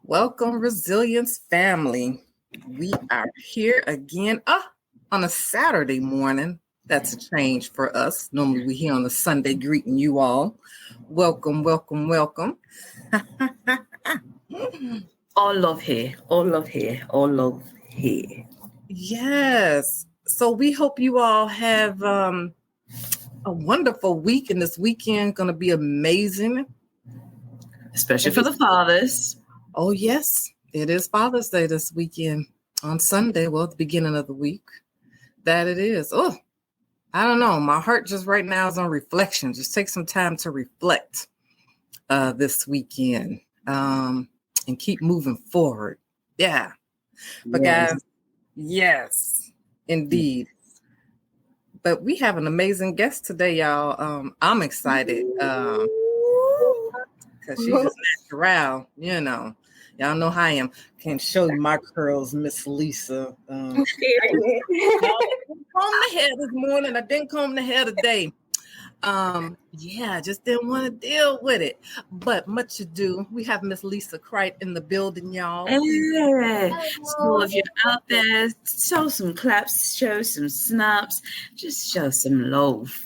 Welcome, Resilience family. We are here again on a Saturday morning. That's a change for us. Normally we're here on a Sunday greeting you all. Welcome, welcome, welcome. All love here, all love here, all love here. Yes. So we hope you all have a wonderful week, and this weekend going to be amazing. Especially for the fathers. Oh, yes. It is Father's Day this weekend on Sunday. Well, at the beginning of the week. That it is. Oh, I don't know. My heart just right now is on reflection. Just take some time to reflect this weekend and keep moving forward. Yeah. But guys, yes, indeed. But we have an amazing guest today, y'all. I'm excited because she's just natural, you know. Y'all know how I am. Can't show you my curls, Miss Lisa. I didn't comb the hair this morning. I didn't comb the hair today. I just didn't want to deal with it. But much ado, we have Miss Lisa Crite in the building, y'all. Yeah. So if you're out there, show some claps, show some snaps, just show some love.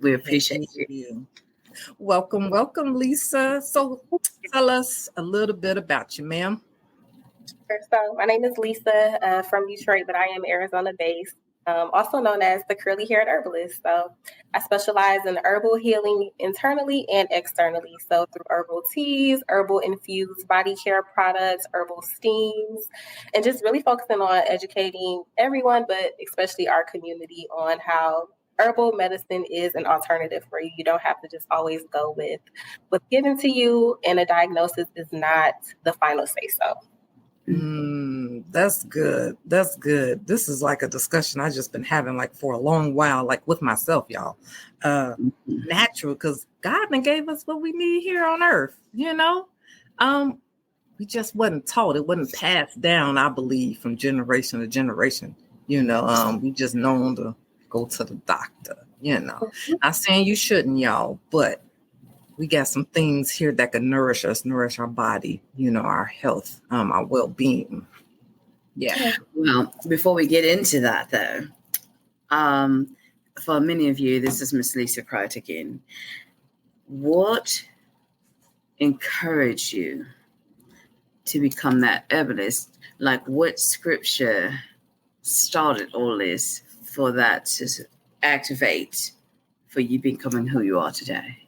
We appreciate you. Welcome, welcome, Lisa. So tell us a little bit about you, ma'am. Sure. So my name is Lisa from Detroit, but I am Arizona-based, also known as the curly-haired herbalist. So I specialize in herbal healing internally and externally. So through herbal teas, herbal-infused body care products, herbal steams, and just really focusing on educating everyone, but especially our community on how herbal medicine is an alternative for you. You don't have to just always go with what's given to you, and a diagnosis is not the final say-so. That's good. That's good. This is like a discussion I've just been having like for a long while, like with myself, y'all. Natural, because God gave us what we need here on earth, you know? We just wasn't taught. It wasn't passed down, I believe, from generation to generation. You know, we just known to go to the doctor, you know. Not saying you shouldn't, y'all, but we got some things here that can nourish us, nourish our body, you know, our health, our well-being. Yeah. Well, before we get into that, though, for many of you, this is Miss Lisa Crite again. What encouraged you to become that herbalist? Like, what scripture started all this for that to activate for you becoming who you are today?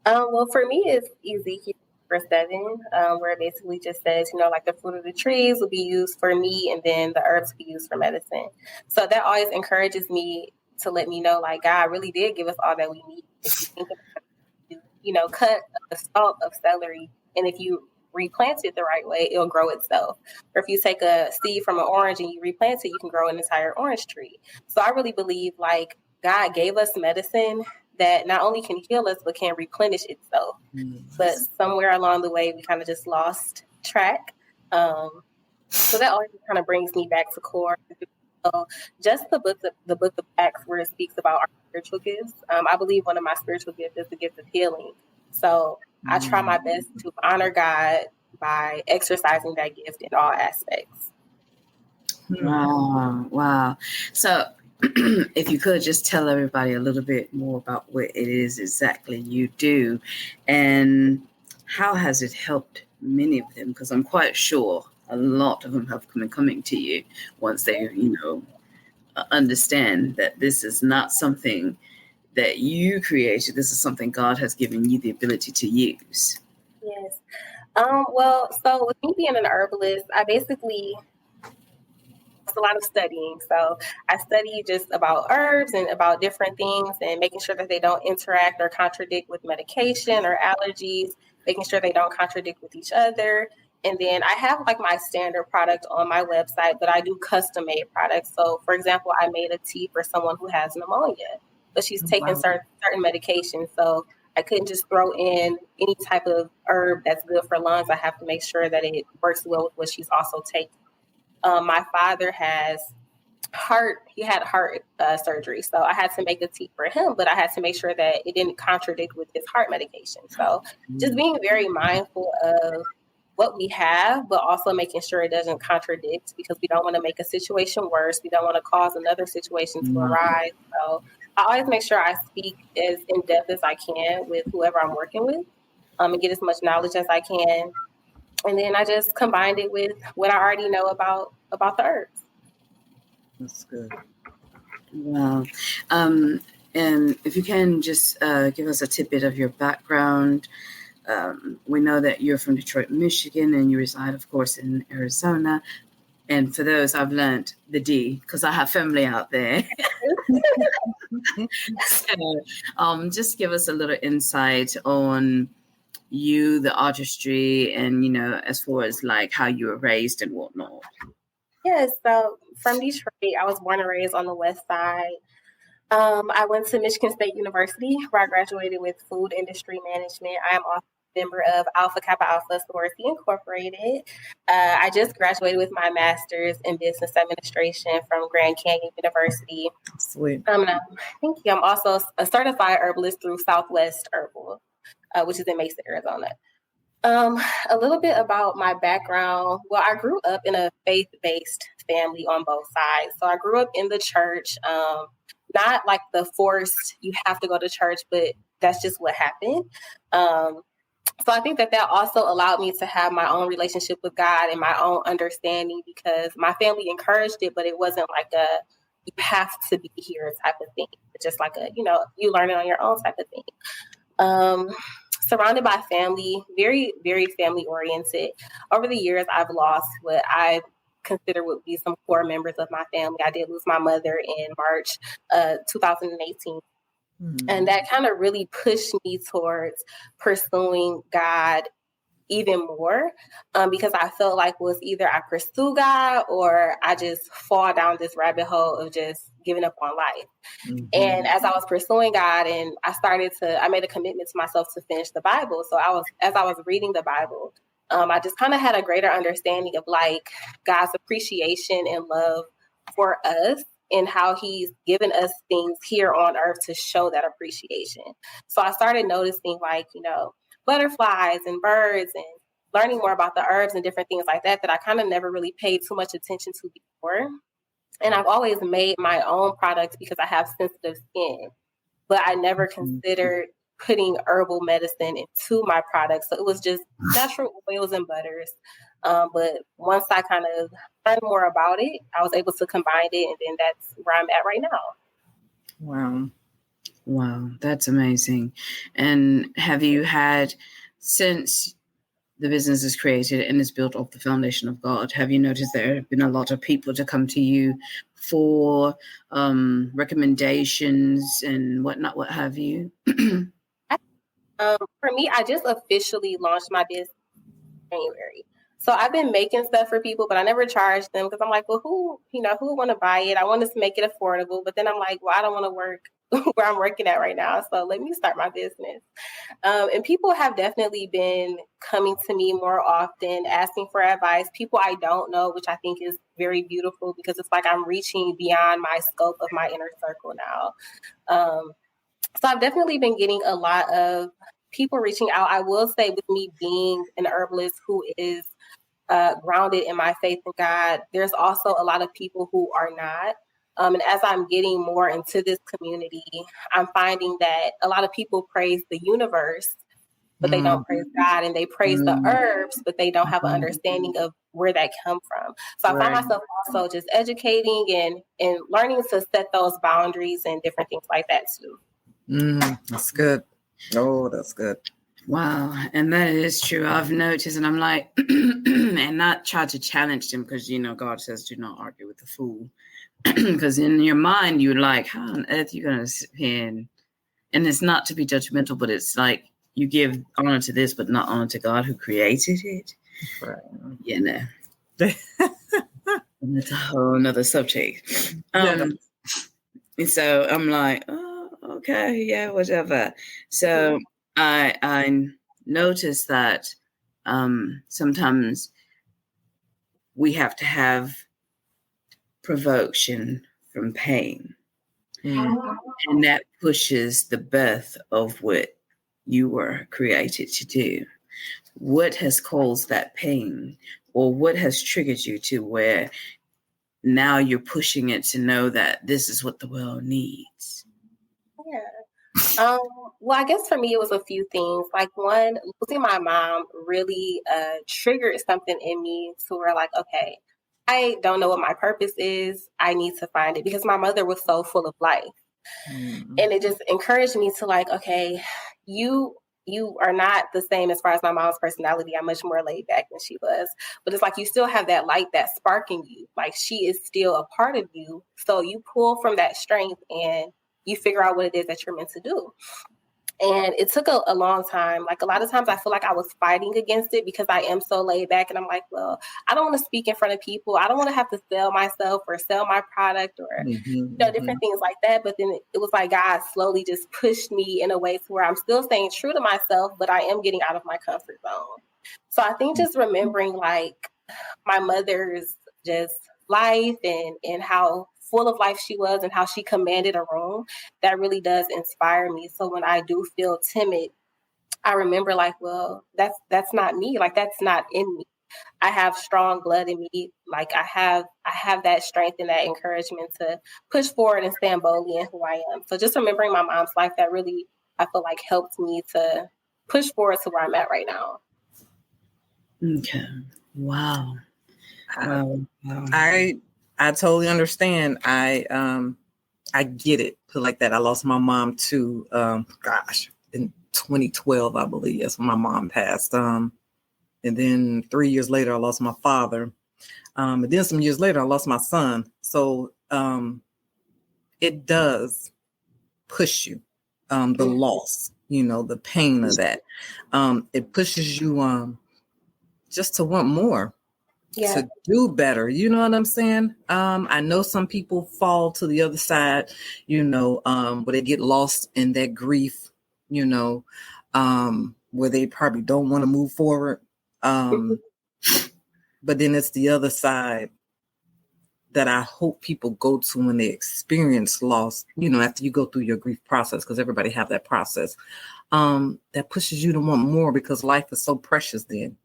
Well, for me, it's Ezekiel 7, where it basically just says, you know, like the fruit of the trees will be used for meat, and then the herbs will be used for medicine. So that always encourages me to let me know, like, God really did give us all that we need. If you think about it, you know, cut a stalk of celery, and if you replant it the right way, it'll grow itself. Or if you take a seed from an orange and you replant it, you can grow an entire orange tree. So I really believe, like, God gave us medicine that not only can heal us, but can replenish itself. But somewhere along the way, we kind of just lost track. So that always kind of brings me back to core. So just the book of Acts, where it speaks about our spiritual gifts. I believe one of my spiritual gifts is the gift of healing. So I try my best to honor God by exercising that gift in all aspects. Wow. So if you could just tell everybody a little bit more about what it is exactly you do, and how has it helped many of them? Because I'm quite sure a lot of them have been coming to you once they, you know, understand that this is not something that you created. This is something God has given you the ability to use. Yes. Well, so with me being an herbalist, I basically a lot of studying. So I study just about herbs and about different things, and making sure that they don't interact or contradict with medication or allergies, making sure they don't contradict with each other. And then I have like my standard product on my website, but I do custom made products. So for example, I made a tea for someone who has pneumonia, but she's taking certain medications. So I couldn't just throw in any type of herb that's good for lungs. I have to make sure that it works well with what she's also taking. My father had heart surgery. So I had to make a tea for him, but I had to make sure that it didn't contradict with his heart medication. So just being very mindful of what we have, but also making sure it doesn't contradict, because we don't want to make a situation worse. We don't want to cause another situation to arise. So I always make sure I speak as in depth as I can with whoever I'm working with, and get as much knowledge as I can. And then I just combined it with what I already know about the herbs. That's good. Wow. And if you can just give us a tidbit of your background. We know that you're from Detroit, Michigan, and you reside, of course, in Arizona. And for those, I've learned the D because I have family out there. So just give us a little insight on you, the artistry, and, as far as like how you were raised and whatnot. Yes, so from Detroit, I was born and raised on the West Side. I went to Michigan State University, where I graduated with food industry management. I am also a member of Alpha Kappa Alpha Sorority Incorporated. I just graduated with my master's in business administration from Grand Canyon University. Sweet. Thank you. I'm also a certified herbalist through Southwest Herbal, which is in Mesa, Arizona. A little bit about my background. Well, I grew up in a faith-based family on both sides. So I grew up in the church, not like the forced, you have to go to church, but that's just what happened. So I think that also allowed me to have my own relationship with God and my own understanding, because my family encouraged it, but it wasn't like a, you have to be here type of thing. It's just like a, you learn it on your own type of thing. Surrounded by family, very, very family oriented. Over the years, I've lost what I consider would be some core members of my family. I did lose my mother in March 2018. And that kind of really pushed me towards pursuing God even more, because I felt like was either I pursue God or I just fall down this rabbit hole of just giving up on life. Mm-hmm. And as I was pursuing God, and I made a commitment to myself to finish the Bible. So as I was reading the Bible, I just kind of had a greater understanding of like God's appreciation and love for us, and how he's given us things here on earth to show that appreciation. So I started noticing like, butterflies and birds, and learning more about the herbs and different things like that I kind of never really paid too much attention to before. And I've always made my own products because I have sensitive skin, but I never considered putting herbal medicine into my products. So it was just natural oils and butters. But once I kind of learned more about it, I was able to combine it, and then that's where I'm at right now. Wow, that's amazing. And have you had, since the business is created and is built off the foundation of God, have you noticed there have been a lot of people to come to you for recommendations and whatnot, what have you? For me, I just officially launched my business in January. So I've been making stuff for people, but I never charged them, because I'm like, well, who would want to buy it? I wanted to make it affordable, but then I'm like, well, I don't want to work where I'm working at right now. So let me start my business. And people have definitely been coming to me more often, asking for advice. People I don't know, which I think is very beautiful, because it's like I'm reaching beyond my scope of my inner circle now. So I've definitely been getting a lot of people reaching out. I will say, with me being an herbalist who is grounded in my faith in God, there's also a lot of people who are not. And as I'm getting more into this community, I'm finding that a lot of people praise the universe, but they don't praise God, and they praise the herbs, but they don't have an understanding of where that come from. So I find myself also just educating and learning to set those boundaries and different things like that too. That's good. Oh, that's good. Wow. And that is true. I've noticed, and I'm like, and not try to challenge them, because, God says, do not argue with the fool. Because in your mind, you're like, how on earth are you going to sit here? And it's not to be judgmental, but it's like you give honor to this, but not honor to God who created it. Right. That's a whole nother subject. So I'm like, oh, okay, yeah, whatever. So I noticed that sometimes we have to have provocation from pain. And that pushes the birth of what you were created to do. what has caused that pain, or what has triggered you to where now you're pushing it to know that this is what the world needs? Yeah. Well, I guess for me, it was a few things. Like, one, losing my mom really triggered something in me to where, like, okay, I don't know what my purpose is. I need to find it, because my mother was so full of life. Mm-hmm. And it just encouraged me to, like, okay, you are not the same as far as my mom's personality. I'm much more laid back than she was. But it's like you still have that light, that spark in you. Like, she is still a part of you. So you pull from that strength and you figure out what it is that you're meant to do. And it took a long time. Like, a lot of times I feel like I was fighting against it because I am so laid back. And I'm like, well, I don't want to speak in front of people. I don't want to have to sell myself or sell my product or, different things like that. But then it was like God slowly just pushed me in a way to where I'm still staying true to myself, but I am getting out of my comfort zone. So I think just remembering, like, my mother's just life and how full of life she was and how she commanded a room, that really does inspire me. So when I do feel timid, I remember, like, well, that's not me. Like, that's not in me. I have strong blood in me. Like, I have that strength and that encouragement to push forward and stand boldly in who I am. So just remembering my mom's life, that really, I feel like, helped me to push forward to where I'm at right now. Okay. Wow. I totally understand. I get it. Put like that. I lost my mom too. In 2012, I believe. That's when my mom passed. And then 3 years later, I lost my father. And then some years later, I lost my son. So it does push you, the loss, the pain of that. It pushes you just to want more. Yeah. To do better. You know what I'm saying? I know some people fall to the other side, where they get lost in that grief, where they probably don't want to move forward. But then it's the other side that I hope people go to when they experience loss, after you go through your grief process, because everybody have that process. That pushes you to want more, because life is so precious then,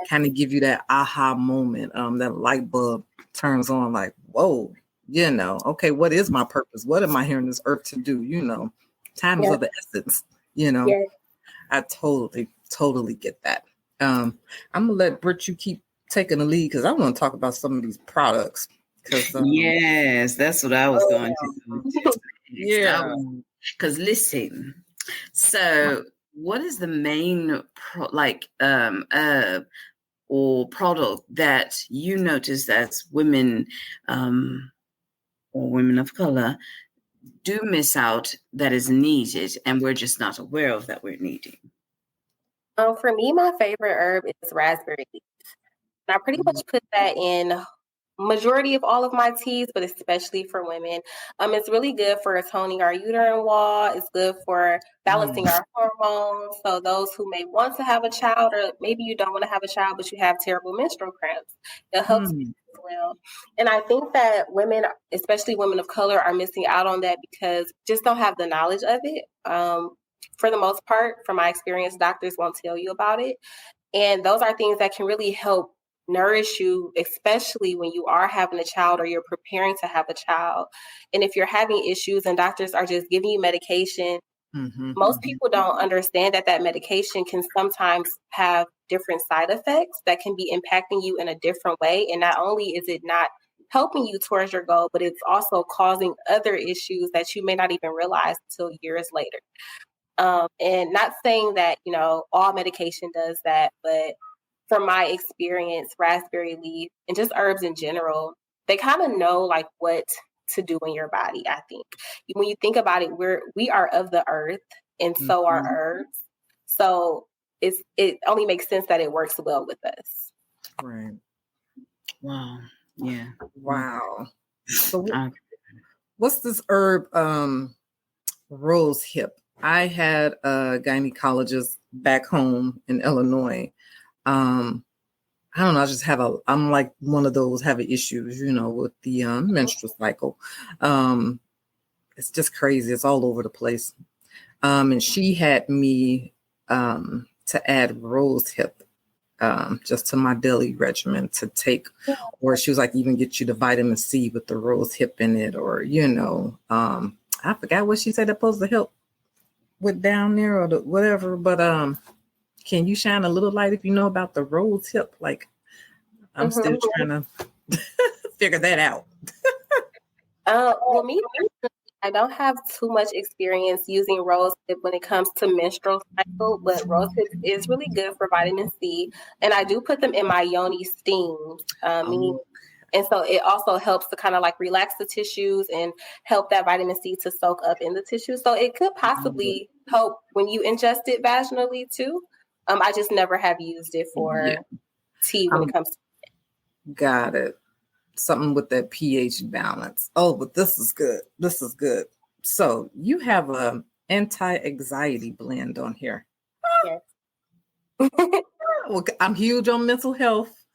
kind of give you that aha moment, that light bulb turns on, like, whoa, okay, what is my purpose? What am I here on this earth to do? Time is of the essence, I totally get that. I'm gonna let Britt, you keep taking the lead, because I want to talk about some of these products. Yes, that's what I was going to do. Yeah. Because listen, so what is the main herb or product that you notice as women or women of color do miss out that is needed and we're just not aware of that we're needing? For me, my favorite herb is raspberry leaf. And I pretty much put that in majority of all of my teas, but especially for women. It's really good for toning our uterine wall. It's good for balancing our hormones. So those who may want to have a child, or maybe you don't want to have a child, but you have terrible menstrual cramps, it helps you as well. And I think that women, especially women of color, are missing out on that because just don't have the knowledge of it. For the most part, from my experience, doctors won't tell you about it. And those are things that can really help nourish you, especially when you are having a child or you're preparing to have a child. And if you're having issues and doctors are just giving you medication, most people don't understand that medication can sometimes have different side effects that can be impacting you in a different way. And not only is it not helping you towards your goal, but it's also causing other issues that you may not even realize until years later. And not saying that, all medication does that, but from my experience, raspberry leaf and just herbs in general, they kind of know like what to do in your body. I think when you think about it, we are of the earth, and so are herbs. So it only makes sense that it works well with us. Right. Wow. Yeah. Wow. So what's this herb? Rose hip. I had a gynecologist back home in Illinois. I don't know. I'm like one of those having issues, with the menstrual cycle. It's just crazy. It's all over the place. And she had me to add rose hip just to my daily regimen to take, or she was like, even get you the vitamin C with the rose hip in it, or, I forgot what she said that supposed to help with down there or the whatever, but can you shine a little light if you know about the rose hip? Like, I'm still trying to figure that out. Well, me, I don't have too much experience using rose hip when it comes to menstrual cycle, but rose hip is really good for vitamin C, and I do put them in my yoni steams, meaning, and so it also helps to kind of like relax the tissues and help that vitamin C to soak up in the tissue. So it could possibly help when you ingest it vaginally too. I just never have used it for tea when it comes to. Got it. Something with that pH balance. Oh, but this is good. This is good. So you have a anti-anxiety blend on here. Yes. Well, I'm huge on mental health.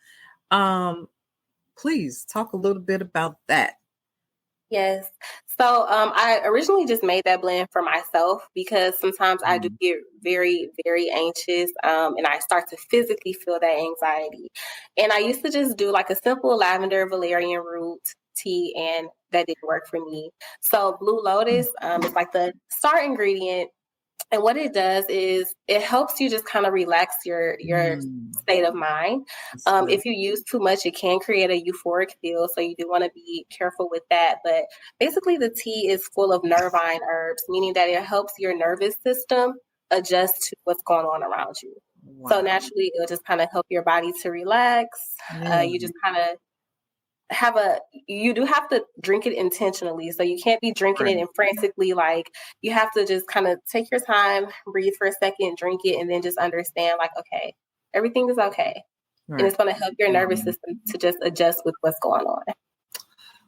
Please talk a little bit about that. Yes. So I originally just made that blend for myself because sometimes I do get very, very anxious and I start to physically feel that anxiety. And I used to just do like a simple lavender valerian root tea, and that didn't work for me. So Blue Lotus is like the star ingredient. And what it does is it helps you just kind of relax your state of mind. If you use too much, it can create a euphoric feel. So you do want to be careful with that. But basically, the tea is full of nervine herbs, meaning that it helps your nervous system adjust to what's going on around you. Wow. So naturally, it'll just kind of help your body to relax. You just kind of you do have to drink it intentionally. So you can't be drinking it and frantically, like, you have to just kind of take your time, breathe for a second, drink it, and then just understand, like, okay, everything is okay. And it's going to help your nervous system to just adjust with what's going on.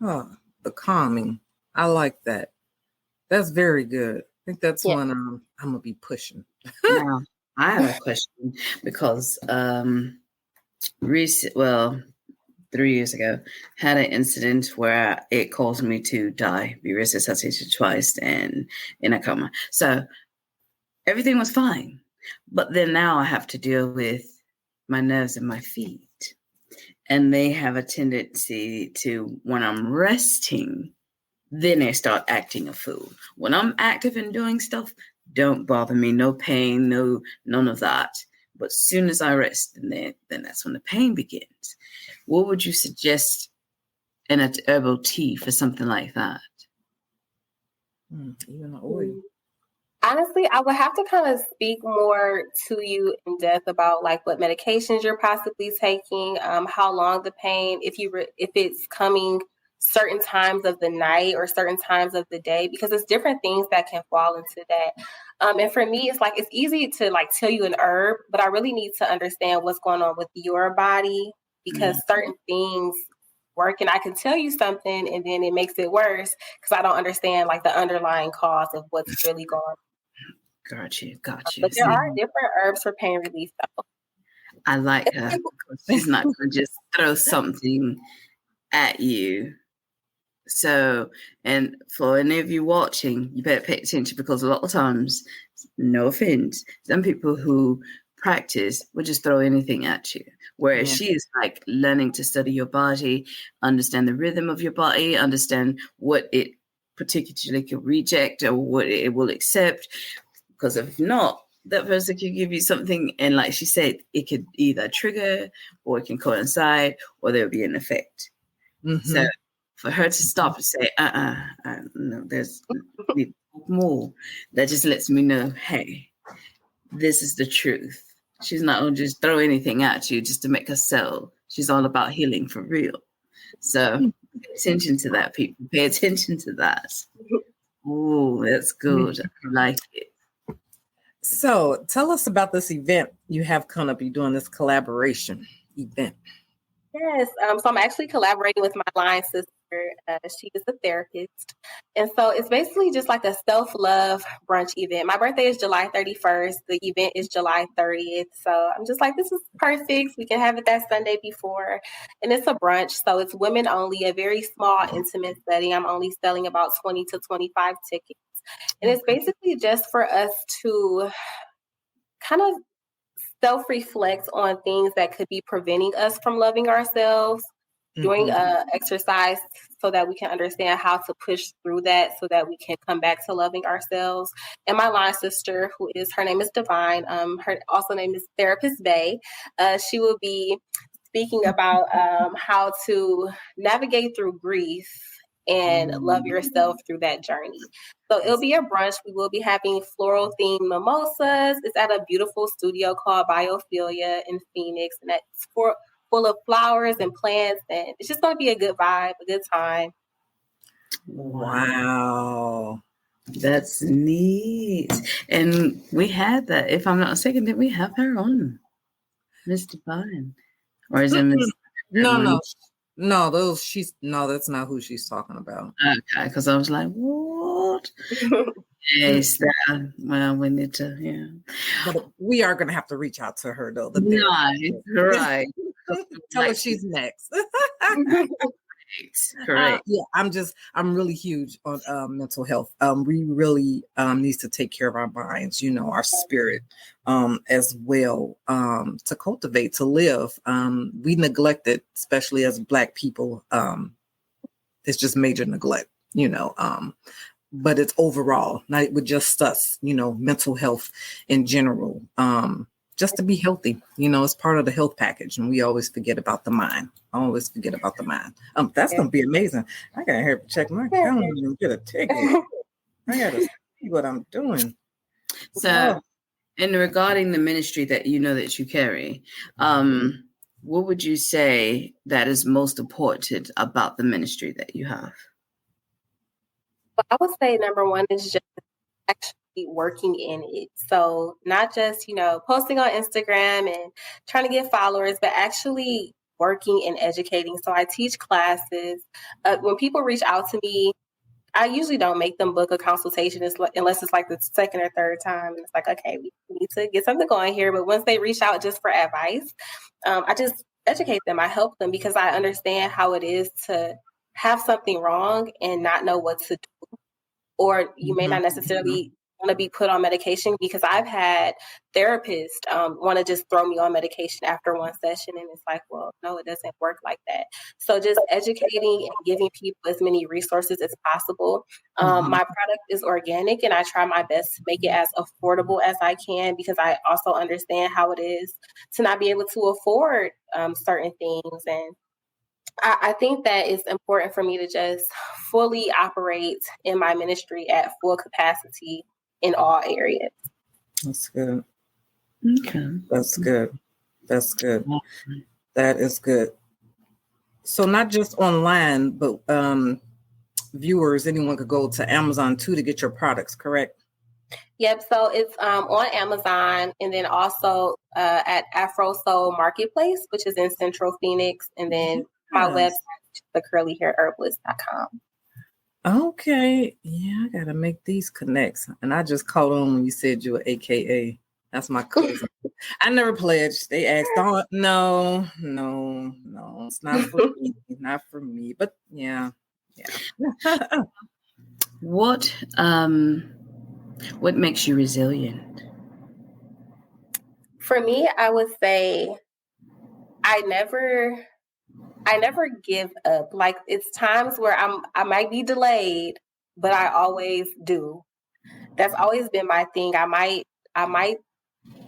Oh, the calming. I like that. That's very good. I think that's one I'm going to be pushing. Now, I have a question because 3 years ago, had an incident where it caused me to die, be resuscitated twice, and in a coma. So everything was fine. But then now I have to deal with my nerves in my feet. And they have a tendency to, when I'm resting, then they start acting a fool. When I'm active and doing stuff, don't bother me. No pain, none of that. But as soon as I rest, then that's when the pain begins. What would you suggest in an herbal tea for something like that? Even the oil. Honestly, I would have to kind of speak more to you in depth about like what medications you're possibly taking, how long the pain, if it's coming certain times of the night or certain times of the day, because it's different things that can fall into that. And for me, it's like, it's easy to like tell you an herb, but I really need to understand what's going on with your body, because certain things work, and I can tell you something and then it makes it worse because I don't understand like the underlying cause of what's really going on. Got you. But there are different herbs for pain relief, though. I like her. She's not going to just throw something at you. So, and for any of you watching, you better pay attention, because a lot of times, no offense, some people who practice will just throw anything at you. Whereas she is like learning to study your body, understand the rhythm of your body, understand what it particularly could reject or what it will accept. Because if not, that person could give you something, and like she said, it could either trigger or it can coincide, or there'll be an effect. So for her to stop and say, no, there's more, that just lets me know, hey, this is the truth. She's not going to just throw anything at you just to make her sell. She's all about healing for real. So pay attention to that, people. Pay attention to that. Oh, that's good. I like it. So tell us about this event you have coming up. You're doing this collaboration event. Yes. So I'm actually collaborating with my line sister. She is a therapist. And so it's basically just like a self-love brunch event. My birthday is July 31st. The event is July 30th. So I'm just like, this is perfect. We can have it that Sunday before. And it's a brunch. So it's women only, a very small, intimate setting. I'm only selling about 20 to 25 tickets. And it's basically just for us to kind of self-reflect on things that could be preventing us from loving ourselves, doing exercise so that we can understand how to push through that so that we can come back to loving ourselves. And my line sister, her name is Divine, her also name is Therapist Bay. She will be speaking about how to navigate through grief and love yourself through that journey. So it'll be a brunch. We will be having floral themed mimosas. It's at a beautiful studio called Biophilia in Phoenix, and that's full of flowers and plants, and it's just going to be a good vibe, a good time. Wow. That's neat. And we had that, if I'm not mistaken, did we have her on? Miss Divine. Or is it Miss? No, that's not who she's talking about. Okay, because I was like, what? Yes, well, we need to, yeah. But we are going to have to reach out to her, though. Nice, right. Tell her she's next. Correct. Yeah, I'm really huge on mental health. We really needs to take care of our minds, our spirit as well, to cultivate, to live. We neglect it, especially as Black people. It's just major neglect, but it's overall, not with just us, mental health in general. Just to be healthy, it's part of the health package, and we always forget about the mind. That's going to be amazing. I got to check my calendar and get a ticket. I got to see what I'm doing. So, and regarding the ministry that that you carry, what would you say that is most important about the ministry that you have? Well, I would say number one is just actually working in it. So not just, posting on Instagram and trying to get followers, but actually working and educating. So I teach classes. When people reach out to me, I usually don't make them book a consultation unless it's like the second or third time. And it's like, okay, we need to get something going here. But once they reach out just for advice, I just educate them. I help them because I understand how it is to have something wrong and not know what to do. Or you may not necessarily want to be put on medication, because I've had therapists want to just throw me on medication after one session. And it's like, well, no, it doesn't work like that. So just educating and giving people as many resources as possible. My product is organic, and I try my best to make it as affordable as I can, because I also understand how it is to not be able to afford certain things. And I think that it's important for me to just fully operate in my ministry at full capacity in all areas. That's good. Okay. That's good. That is good. So not just online, but viewers, anyone could go to Amazon too to get your products, correct? Yep. So it's on Amazon, and then also at Afro Soul Marketplace, which is in Central Phoenix, and then my website, thecurlyhairherbalist.com. Okay. Yeah, I gotta make these connects. And I just caught on when you said you were AKA. That's my cousin. I never pledged. They asked, no, it's not for me. Not for me. But yeah. What makes you resilient? For me, I would say I never give up. Like, it's times where I might be delayed, but I always do. That's always been my thing. I might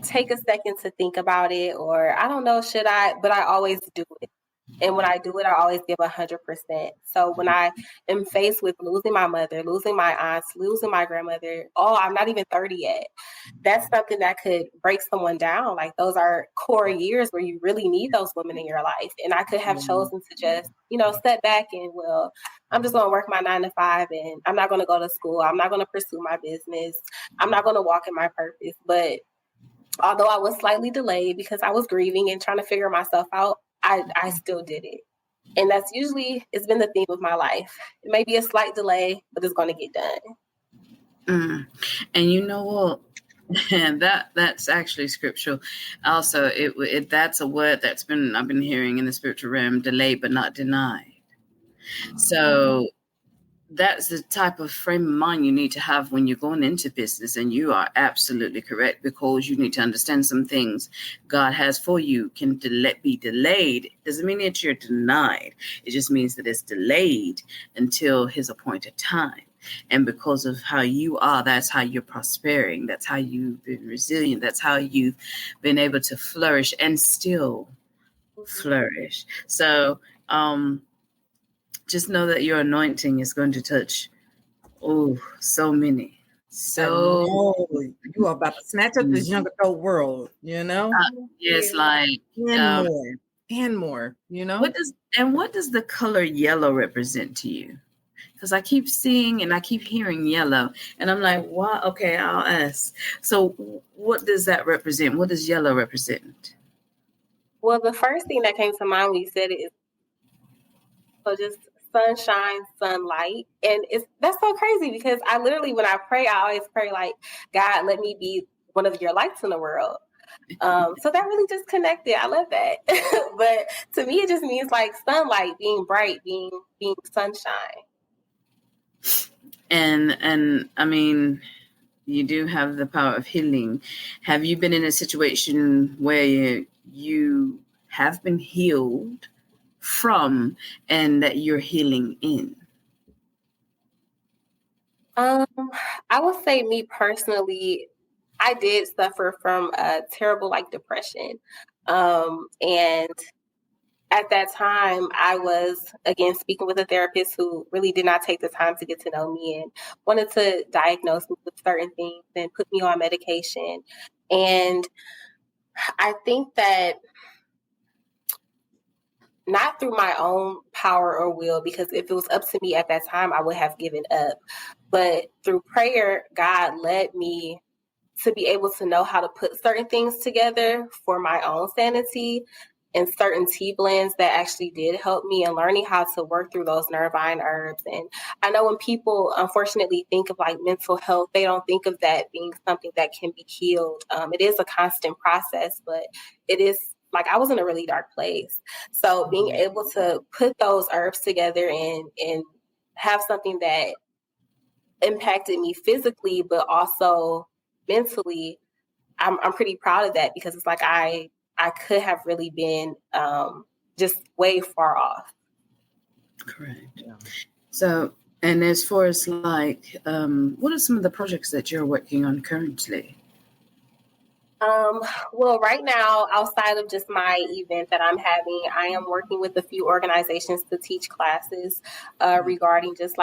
take a second to think about it, or I don't know, should I? But I always do it. And when I do it, I always give 100%. So when I am faced with losing my mother, losing my aunts, losing my grandmother, I'm not even 30 yet. That's something that could break someone down. Like, those are core years where you really need those women in your life. And I could have chosen to just, step back and, well, I'm just going to work my 9 to 5, and I'm not going to go to school. I'm not going to pursue my business. I'm not going to walk in my purpose. But although I was slightly delayed because I was grieving and trying to figure myself out, I still did it. And it's been the theme of my life. It may be a slight delay, but it's going to get done. And you know what? That's actually scriptural. Also, that's a word I've been hearing in the spiritual realm: delayed but not denied. So that's the type of frame of mind you need to have when you're going into business. And you are absolutely correct, because you need to understand some things God has for you can be delayed. It doesn't mean that you're denied. It just means that it's delayed until his appointed time. And because of how you are, that's how you're prospering. That's how you've been resilient. That's how you've been able to flourish and still flourish. So, just know that your anointing is going to touch, so many. So you are about to snatch up this young adult world, yes, like and more, What does the color yellow represent to you? Because I keep seeing and I keep hearing yellow, and I'm like, what? Okay, I'll ask. So, what does that represent? What does yellow represent? Well, the first thing that came to mind when you said it is just sunshine, sunlight. And that's so crazy, because I literally, when I pray, I always pray like, God, let me be one of your lights in the world. So that really just connected. I love that. But to me, it just means like sunlight, being bright, being sunshine. And I mean, you do have the power of healing. Have you been in a situation where you have been healed from and that you're healing in? I would say, me personally, I did suffer from a terrible depression. And at that time, I was, again, speaking with a therapist who really did not take the time to get to know me and wanted to diagnose me with certain things and put me on medication. And I think that not through my own power or will, because if it was up to me at that time, I would have given up. But through prayer, God led me to be able to know how to put certain things together for my own sanity, and certain tea blends that actually did help me in learning how to work through those nervine herbs. And I know when people unfortunately think of mental health, they don't think of that being something that can be healed. It is a constant process, but it is I was in a really dark place. So being able to put those herbs together and have something that impacted me physically, but also mentally, I'm pretty proud of that, because it's I could have really been just way far off. Correct. Yeah. So, and as far as what are some of the projects that you're working on currently? Well, right now, outside of just my event that I'm having, I am working with a few organizations to teach classes regarding just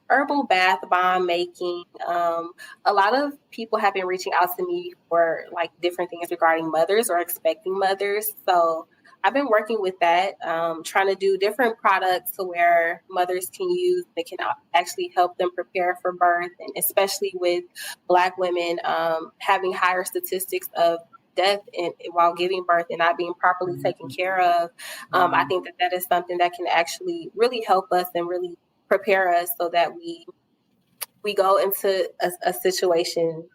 herbal bath bomb making. A lot of people have been reaching out to me for different things regarding mothers or expecting mothers. So I've been working with that, trying to do different products to where mothers can use that can actually help them prepare for birth, and especially with Black women having higher statistics of death while giving birth and not being properly taken care of. I think that is something that can actually really help us and really prepare us so that we go into a situation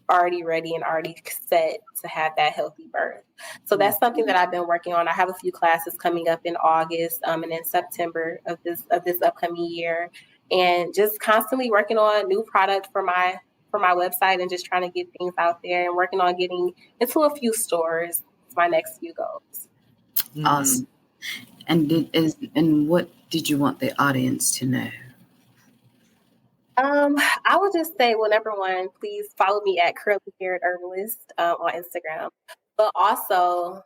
already ready and already set to have that healthy birth. So that's something that I've been working on. I have a few classes coming up in August and in September of this upcoming year, and just constantly working on new product for my website and just trying to get things out there and working on getting into a few stores. It's my next few goals. Awesome. And what did you want the audience to know? I would just say, well, number one, please follow me at Curly Haired Herbalist on Instagram. But also,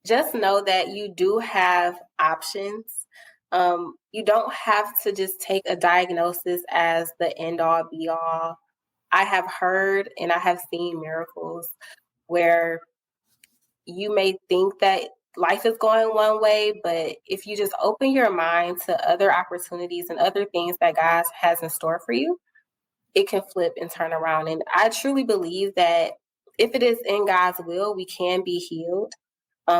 just know that you do have options. You don't have to just take a diagnosis as the end all be all. I have heard and I have seen miracles where you may think that life is going one way, but if you just open your mind to other opportunities and other things that God has in store for you, it can flip and turn around. And I truly believe that if it is in God's will, we can be healed.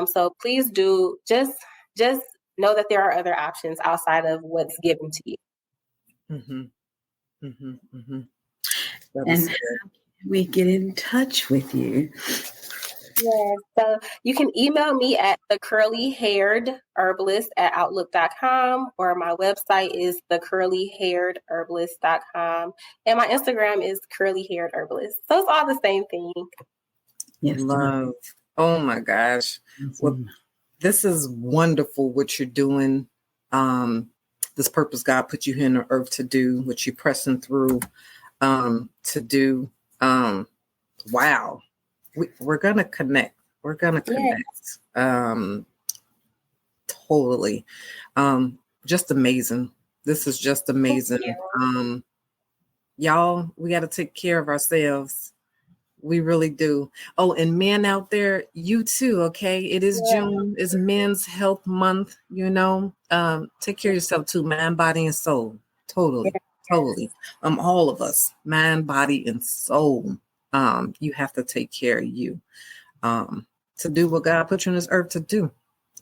So please do just know that there are other options outside of what's given to you. And we get in touch with you. Yes. So you can email me at thecurlyhairedherbalist@outlook.com, or my website is thecurlyhairedherbalist.com. And my Instagram is curlyhairedherbalist. So it's all the same thing. Yes. Love. Oh my gosh. Well, this is wonderful what you're doing. This purpose God put you here on the earth to do, what you're pressing through to do. Wow. We're gonna connect. We're gonna connect. Totally. Just amazing. This is just amazing. Y'all, we got to take care of ourselves. We really do. Oh, and men out there, you too, okay? It is June. It's Men's Health Month, you know. Take care of yourself too, mind, body, and soul. Totally. All of us, mind, body, and soul. You have to take care of you. To do what God put you on this earth to do,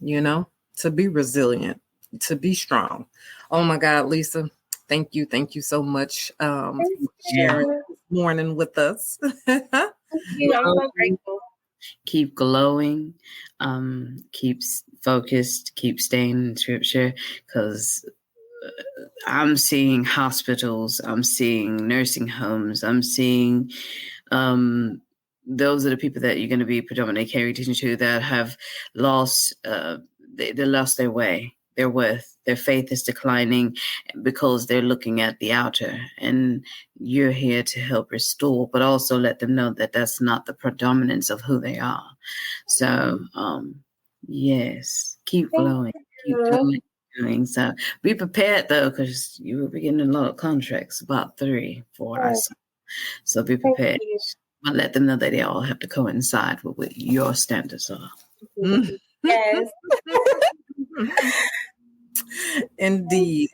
you know, to be resilient, to be strong. Oh my God, Lisa, thank you so much for sharing this morning with us. Thank you. I'm so grateful. Keep glowing, keep focused, keep staying in scripture, because I'm seeing hospitals, I'm seeing nursing homes, I'm seeing those are the people that you're going to be predominantly caring attention to that have lost, they lost their way, their worth, their faith is declining because they're looking at the outer, and you're here to help restore, but also let them know that that's not the predominance of who they are. So, yes, keep glowing, keep doing. So be prepared though, because you will be getting a lot of contracts, about 3, 4 or so. So be prepared. But let them know that they all have to coincide with what your standards are. Yes. Indeed.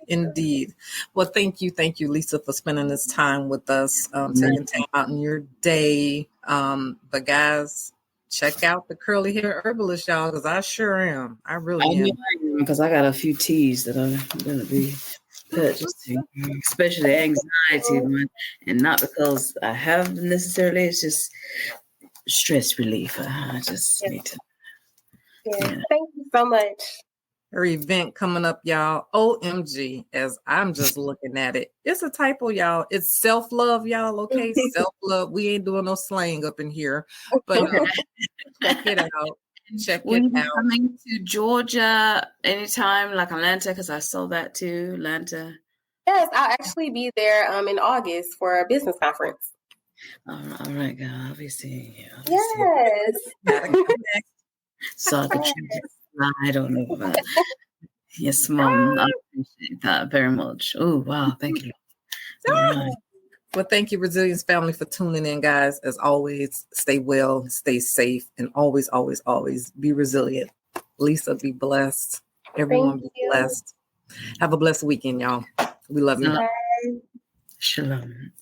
Well, thank you, Lisa, for spending this time with us, taking time out in your day. But guys, check out the Curly Hair Herbalist, y'all, because I sure am. I really am. Because I got a few teas that I'm going to be purchasing, especially anxiety one, and not because I have necessarily. It's just stress relief. I just need to. Yeah. Thank you so much. Her event coming up, y'all. OMG, as I'm just looking at it. It's a typo, y'all. It's self-love, y'all. Okay, self-love. We ain't doing no slang up in here, but check it out. Will you be coming to Georgia anytime, like Atlanta? Because I saw that too, Atlanta. Yes, I'll actually be there in August for a business conference. All right, girl. I'll be seeing you. Yes. So I could I don't know about yes, Mom. I appreciate that very much. Oh, wow. Thank you. All right. Well, thank you, Resilience family, for tuning in, guys. As always, stay well, stay safe, and always, always, always be resilient. Lisa, be blessed. Everyone be blessed. Have a blessed weekend, y'all. We love you. Shalom.